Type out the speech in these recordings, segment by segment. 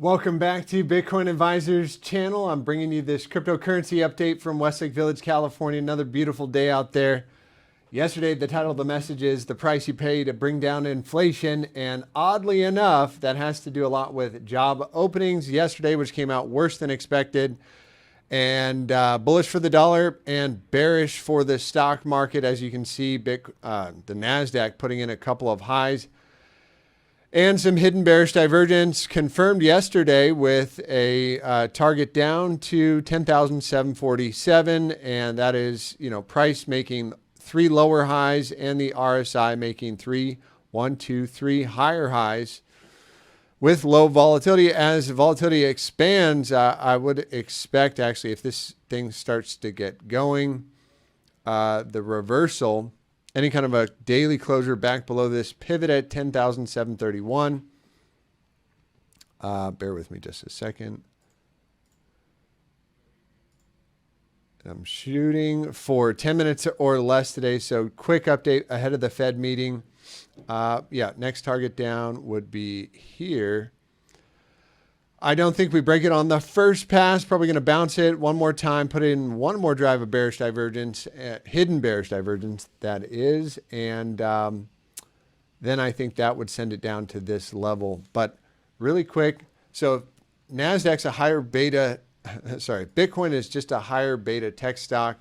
Welcome back to Bitcoin Advisors channel. I'm bringing you this cryptocurrency update from Westlake Village, California. Another beautiful day out there. Yesterday, the title of the message is The Price You Pay to Bring Down Inflation. And oddly enough, that has to do a lot with job openings yesterday, which came out worse than expected. And bullish for the dollar and bearish for the stock market. As you can see, the NASDAQ putting in a couple of highs. And some hidden bearish divergence confirmed yesterday with a target down to 10,747. And that is, price making three lower highs and the RSI making three higher highs with low volatility. As volatility expands, I would expect actually if this thing starts to get going, the reversal, any kind of a daily closure back below this pivot at 10,731. Bear with me just a second. I'm shooting for 10 minutes or less today. So quick update ahead of the Fed meeting. Next target down would be here. I don't think we break it on the first pass. Probably going to bounce it one more time, put in one more drive of bearish divergence, hidden bearish divergence, that is. And then I think that would send it down to this level. But really quick, so NASDAQ's a higher beta, Bitcoin is just a higher beta tech stock,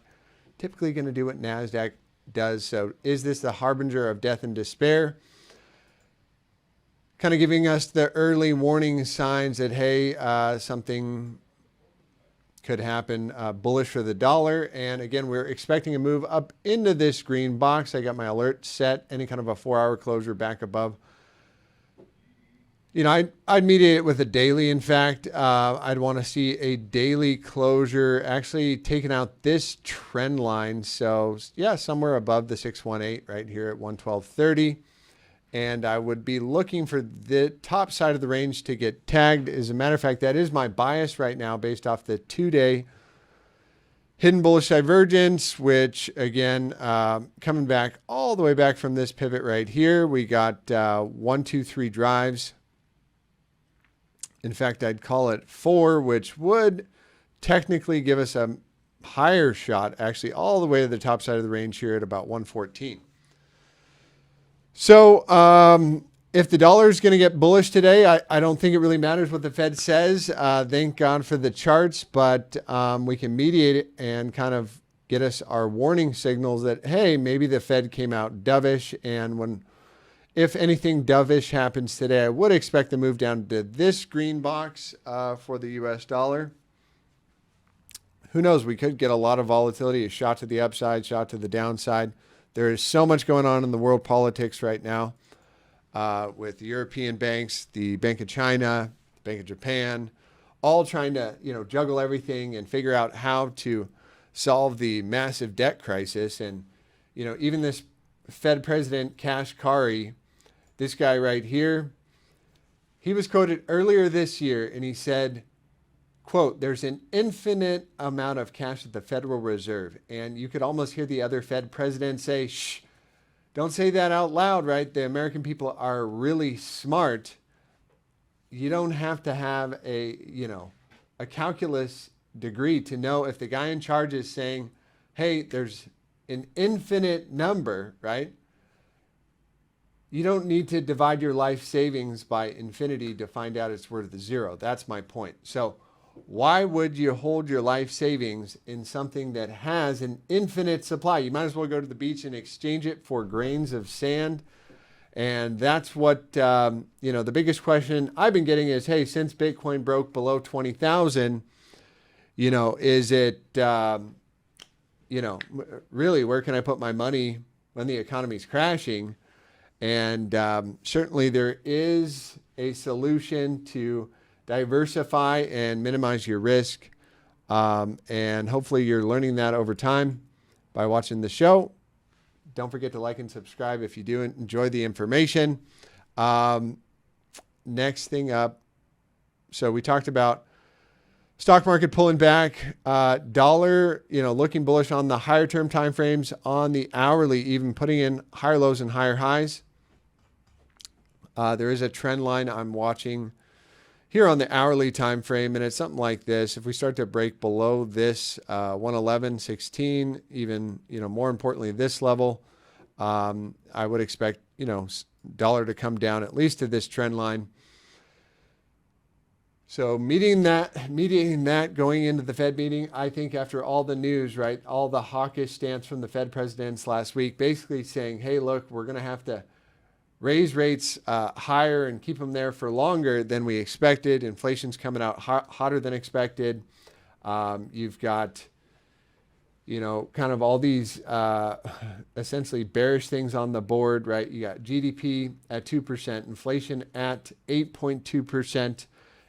typically going to do what NASDAQ does. So is this the harbinger of death and despair? Kind of giving us the early warning signs that, hey, something could happen. Bullish for the dollar. And again, we're expecting a move up into this green box. I got my alert set. Any kind of a 4-hour closure back above. I'd mediate it with a daily. In fact, I'd want to see a daily closure actually taking out this trend line. So yeah, somewhere above the 618 right here at 112.30. And I would be looking for the top side of the range to get tagged. As a matter of fact, that is my bias right now based off the 2-day hidden bullish divergence, which again, coming back all the way back from this pivot right here. We got 1, 2, 3 drives. In fact, I'd call it 4, which would technically give us a higher shot, actually all the way to the top side of the range here at about 114. So if the dollar is going to get bullish today, I don't think it really matters what the Fed says. Thank God for the charts, but we can mediate it and kind of get us our warning signals that, hey, maybe the Fed came out dovish. And if anything dovish happens today, I would expect to move down to this green box for the US dollar. Who knows? We could get a lot of volatility, a shot to the upside, shot to the downside. There is so much going on in the world politics right now with European banks, the Bank of China, the Bank of Japan, all trying to juggle everything and figure out how to solve the massive debt crisis. And even this Fed President Kashkari, this guy right here, he was quoted earlier this year and he said, quote, "There's an infinite amount of cash at the Federal Reserve." And you could almost hear the other Fed president say, shh, don't say that out loud, right? The American people are really smart. You don't have to have a calculus degree to know if the guy in charge is saying, hey, there's an infinite number, right? You don't need to divide your life savings by infinity to find out it's worth 0. That's my point. So why would you hold your life savings in something that has an infinite supply? You might as well go to the beach and exchange it for grains of sand. And that's what, the biggest question I've been getting is, hey, since Bitcoin broke below 20,000, is it, really, where can I put my money when the economy's crashing? And certainly there is a solution to diversify and minimize your risk. And hopefully you're learning that over time by watching the show. Don't forget to like and subscribe if you do enjoy the information. Next thing up. So we talked about stock market pulling back, dollar, looking bullish on the higher term timeframes, on the hourly, even putting in higher lows and higher highs. There is a trend line I'm watching here on the hourly time frame, and it's something like this. If we start to break below this 111.16, even more importantly this level, I would expect dollar to come down at least to this trend line. So mediating that going into the Fed meeting, I think after all the news, right, all the hawkish stance from the Fed presidents last week, basically saying, hey, look, we're going to have to raise rates higher and keep them there for longer than we expected. Inflation's coming out hotter than expected. You've got, kind of all these essentially bearish things on the board, right? You got GDP at 2%, inflation at 8.2%,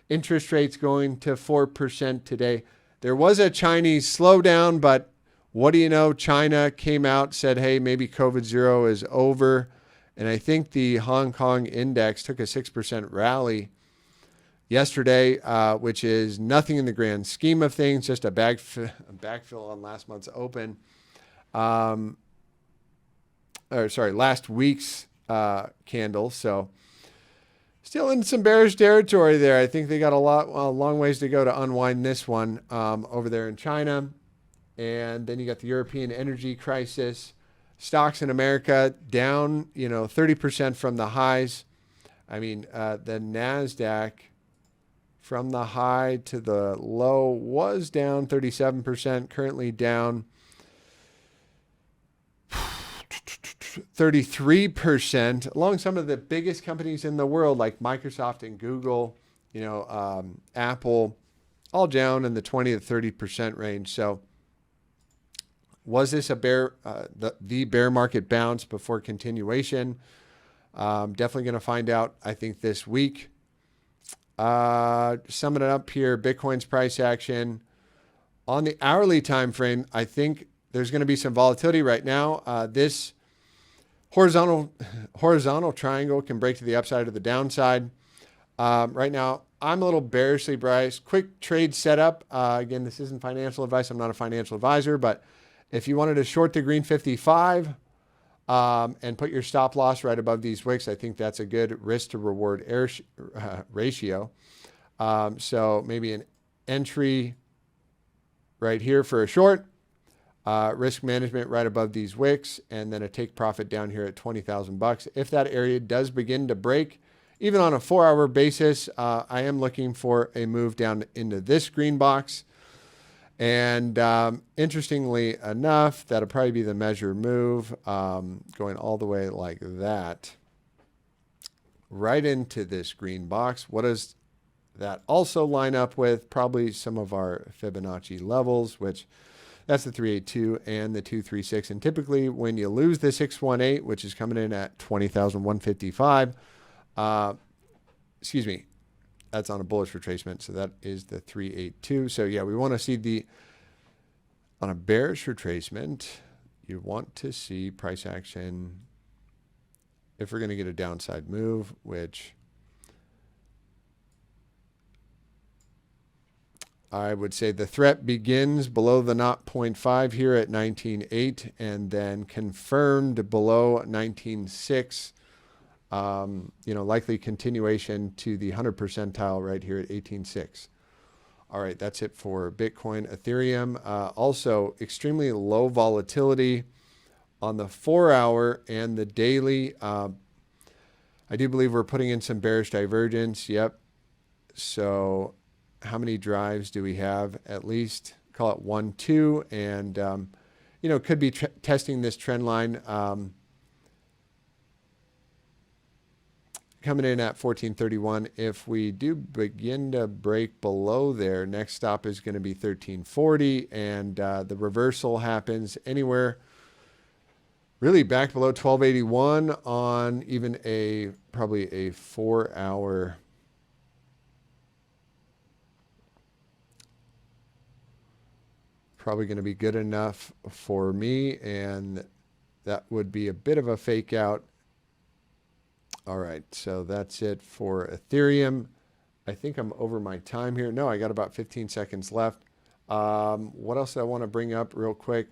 interest rates going to 4% today. There was a Chinese slowdown, but what do you know? China came out, said, hey, maybe COVID zero is over. And I think the Hong Kong index took a 6% rally yesterday, which is nothing in the grand scheme of things, just a backfill on last month's open. Last week's candle. So still in some bearish territory there. I think they got a long ways to go to unwind this one over there in China. And then you got the European energy crisis. Stocks in America down, 30% from the highs. I mean, the NASDAQ from the high to the low was down 37%, currently down 33%, along some of the biggest companies in the world like Microsoft and Google, Apple, all down in the 20 to 30% range. So was this a the bear market bounce before continuation? Definitely going to find out, I think, this week. Summing it up here, Bitcoin's price action on the hourly time frame. I think there's going to be some volatility right now. This horizontal triangle can break to the upside or the downside. Right now, I'm a little bearishly priced. Quick trade setup. Again, this isn't financial advice. I'm not a financial advisor, but if you wanted to short the green 55 and put your stop loss right above these wicks, I think that's a good risk to reward ratio. So maybe an entry right here for a short, risk management right above these wicks, and then a take profit down here at 20,000 bucks. If that area does begin to break, even on a 4-hour basis, I am looking for a move down into this green box. And interestingly enough, that'll probably be the measure move, going all the way like that, right into this green box. What does that also line up with? Probably some of our Fibonacci levels, which that's the 382 and the 236. And typically when you lose the 618, which is coming in at 20,155, that's on a bullish retracement. So that is the 382. So yeah, we want to see on a bearish retracement, you want to see price action if we're going to get a downside move, which I would say the threat begins below the 0.5 here at 19.8 and then confirmed below 19.6. Likely continuation to the 100 percentile right here at 18.6. All right, that's it for Bitcoin, Ethereum. Also, extremely low volatility on the 4-hour and the daily. I do believe we're putting in some bearish divergence. Yep. So how many drives do we have? At least call it 1, 2, and could be testing this trend line. Coming in at 1431. If we do begin to break below there, next stop is going to be 1340, and the reversal happens anywhere really back below 1281 on even probably a 4-hour. Probably going to be good enough for me, and that would be a bit of a fake out. All right, so that's it for Ethereum. I think I'm over my time here. No, I got about 15 seconds left. What else do I want to bring up real quick?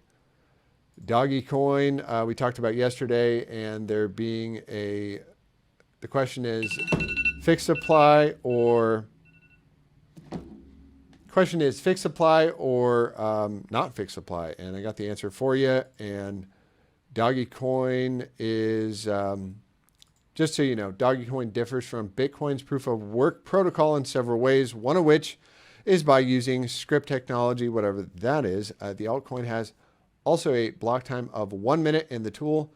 Doggy coin, we talked about yesterday, and there being the question is fixed supply or question is fixed supply or not fixed supply? And I got the answer for you. And Dogecoin is, just so you know, Dogecoin differs from Bitcoin's proof of work protocol in several ways, one of which is by using script technology, whatever that is. The altcoin has also a block time of 1 minute in the tool.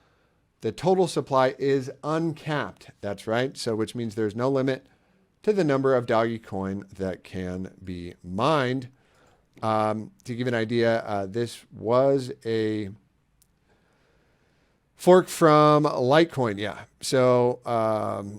The total supply is uncapped. That's right. So which means there's no limit to the number of Dogecoin that can be mined. To give you an idea, this was a fork from Litecoin, yeah. So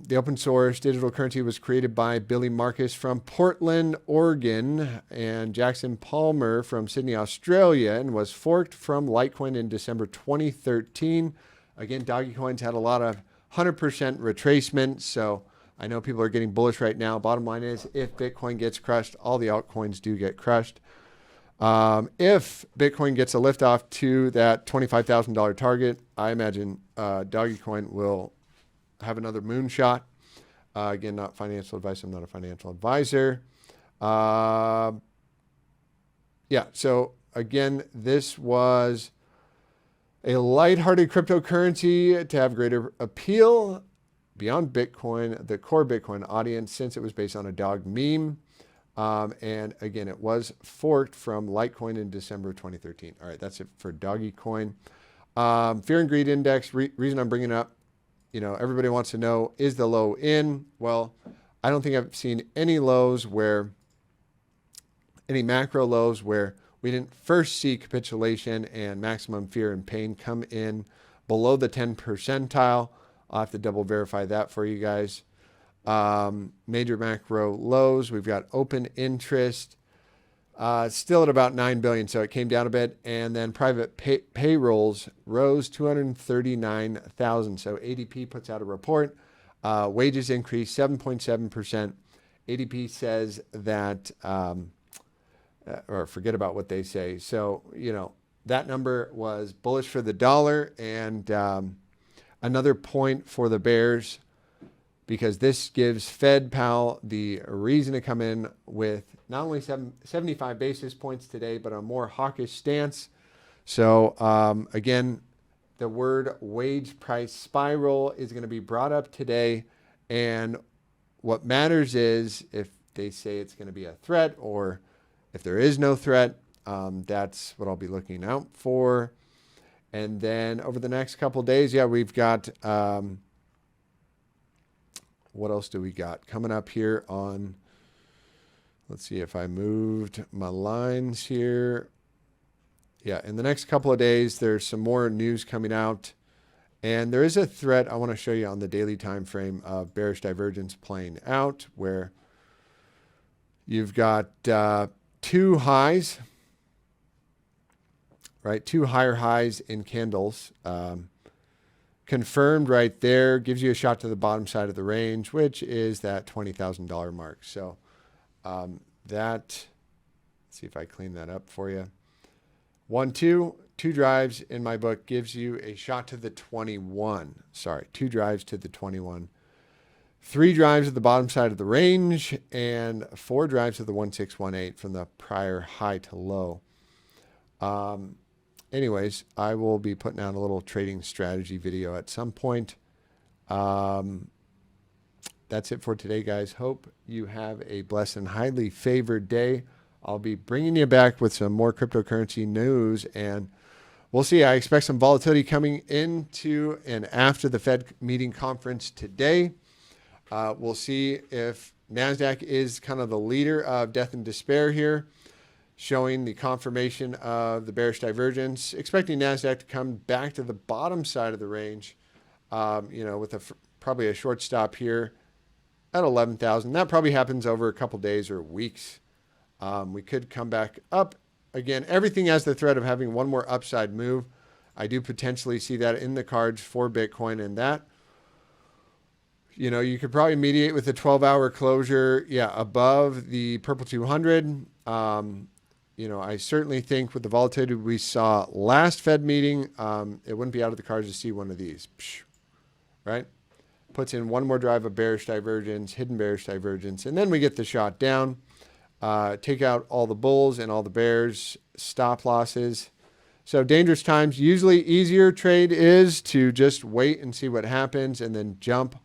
the open source digital currency was created by Billy Marcus from Portland, Oregon, and Jackson Palmer from Sydney, Australia, and was forked from Litecoin in December 2013. Again, Dogecoin's had a lot of 100% retracement, so I know people are getting bullish right now. Bottom line is, if Bitcoin gets crushed, all the altcoins do get crushed. If Bitcoin gets a liftoff to that $25,000 target, I imagine Dogecoin will have another moonshot. Again, not financial advice. I'm not a financial advisor. Yeah, so again, this was a lighthearted cryptocurrency to have greater appeal beyond Bitcoin, the core Bitcoin audience, since it was based on a dog meme. And again, it was forked from Litecoin in December 2013. All right, that's it for Dogecoin. Fear and greed index, reason I'm bringing it up, everybody wants to know, is the low in? Well, I don't think I've seen any macro lows where we didn't first see capitulation and maximum fear and pain come in below the 10 percentile. I'll have to double verify that for you guys. Major macro lows, we've got open interest, still at about 9 billion. So it came down a bit, and then private payrolls rose 239,000. So ADP puts out a report, wages increased 7.7%. ADP says that, or forget about what they say. So, that number was bullish for the dollar, and, another point for the bears, because this gives Fed Pal the reason to come in with not only 75 basis points today, but a more hawkish stance. So again, the word wage price spiral is going to be brought up today. And what matters is if they say it's going to be a threat, or if there is no threat, that's what I'll be looking out for. And then over the next couple of days, yeah, we've got, what else do we got coming up here on, let's see if I moved my lines here. Yeah, in the next couple of days, there's some more news coming out. And there is a threat I want to show you on the daily time frame of bearish divergence playing out, where you've got two highs, right? Two higher highs in candles. Confirmed right there, gives you a shot to the bottom side of the range, which is that $20,000 mark. So let's see if I clean that up for you. 2 drives in my book gives you a shot to the 21. Sorry, 2 drives to the 21. 3 drives at the bottom side of the range, and 4 drives to the 1618 from the prior high to low. Anyways, I will be putting out a little trading strategy video at some point. That's it for today, guys. Hope you have a blessed and highly favored day. I'll be bringing you back with some more cryptocurrency news, and we'll see. I expect some volatility coming into and after the Fed meeting conference today. We'll see if NASDAQ is kind of the leader of death and despair here, showing the confirmation of the bearish divergence, expecting NASDAQ to come back to the bottom side of the range, with probably a short stop here at 11,000. That probably happens over a couple days or weeks. We could come back up again. Everything has the threat of having one more upside move. I do potentially see that in the cards for Bitcoin, and that, you could probably mediate with a 12-hour closure, above the purple 200. I certainly think with the volatility we saw last Fed meeting, it wouldn't be out of the cards to see one of these, right? Puts in one more drive of bearish divergence, hidden bearish divergence, and then we get the shot down. take out all the bulls and all the bears, stop losses. So dangerous times. Usually easier trade is to just wait and see what happens and then jump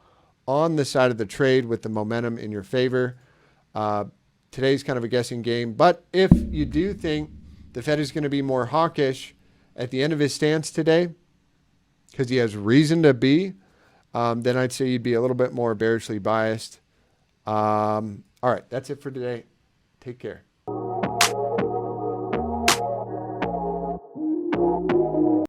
on the side of the trade with the momentum in your favor. Today's kind of a guessing game. But if you do think the Fed is going to be more hawkish at the end of his stance today, because he has reason to be, then I'd say you'd be a little bit more bearishly biased. All right, that's it for today. Take care.